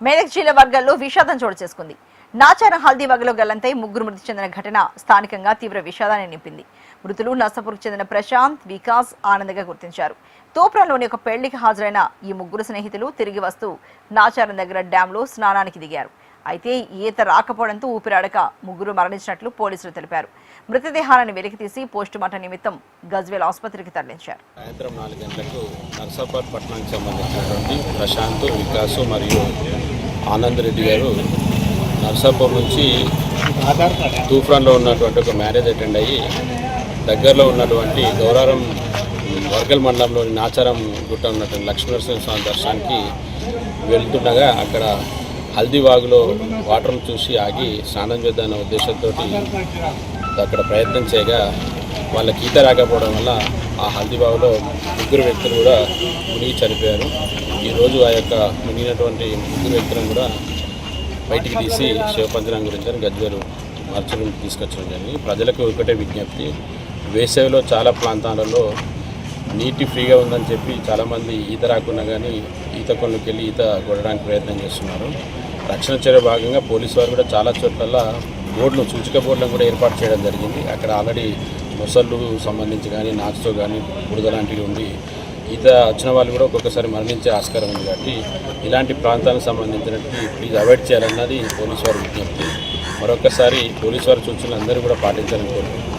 మెదక్ జిల్లా వర్గాల్లో విషాదం చోటు చేసుకుంది. నాచారం హల్దీ వగలో గల్లంతై ముగ్గురు మృతి చెందిన ఘటన స్థానికంగా తీవ్ర విషాదాన్ని నింపింది. మృతులు నర్సాపూర్కు చెందిన ప్రశాంత్, వికాస్, ఆనంద్గా గుర్తించారు. తోప్రాలోని ఒక పెళ్లికి హాజరైన ఈ ముగ్గురు స్నేహితులు తిరిగి వస్తూ నాచారం దగ్గర డ్యాంలో స్నానానికి దిగారు. అయితే ఈత రాకపోవడంతో ఊపిరాడక ముగ్గురు మరణించినట్లు పోలీసులు తెలిపారు. మృతదేహాలను వెలికితీసి పోస్టుమార్టం నిమిత్తం గజ్వేల్ ఆసుపత్రికి తరలించారు. సాయంత్రం 4 గంటలకు నర్సాపూర్ పట్టణానికి సంబంధించినటువంటి ప్రశాంత్, వికాస్ మరియు ఆనంద్ రెడ్డి గారు నర్సాపూర్ నుంచి తూఫాన్లో ఉన్నటువంటి ఒక మ్యారేజ్ అటెండ్ అయ్యి దగ్గరలో ఉన్నటువంటి గౌరారం వర్గల్ మండలంలోని నాచారం గుట్ట ఉన్నటువంటి లక్ష్మీనరసింహస్వామి దర్శనానికి వెళ్తుండగా అక్కడ హల్దీవాగులో వాటర్ను చూసి ఆగి స్నానం చేద్దామన్న ఉద్దేశంతో అక్కడ ప్రయత్నం చేయగా వాళ్ళకి ఈత రాకపోవడం వల్ల ఆ హల్దీవాగులో ముగ్గురు వ్యక్తులు కూడా మునిగి చనిపోయారు. ఈరోజు ఆ యొక్క మునిగినటువంటి ముగ్గురు వ్యక్తులను కూడా బయటికి తీసి శివపంచనం గురించి గజ్వేలు మార్చులు తీసుకొచ్చడం జరిగింది. ప్రజలకు ఒకటే విజ్ఞప్తి, వేసవిలో చాలా ప్రాంతాలలో నీటి ఫ్రీగా ఉందని చెప్పి చాలామంది ఈత రాకుండా కానీ ఈత కొనుక్కి వెళ్ళి ఈత కొట్టడానికి ప్రయత్నం చేస్తున్నారు. రక్షణ చర్య భాగంగా పోలీసు వారు కూడా చాలా చోట్ల బోర్డులు, సూచిక బోర్డులను కూడా ఏర్పాటు చేయడం జరిగింది. అక్కడ ఆల్రెడీ మొసళ్ళు సంబంధించి కానీ నాచుతో కానీ బురద లాంటివి ఉండి ఈత వచ్చిన వాళ్ళు కూడా ఒక్కొక్కసారి మరణించే ఆస్కారం ఉంది. కాబట్టి ఇలాంటి ప్రాంతాలకు సంబంధించినట్టు ప్లీజ్ అవాయిడ్ చేయాలన్నది పోలీసు వారి విజ్ఞప్తి. మరొకసారి పోలీసు వారి సూచనలు అందరూ కూడా పాటించాలని కోరుకుంటున్నాను.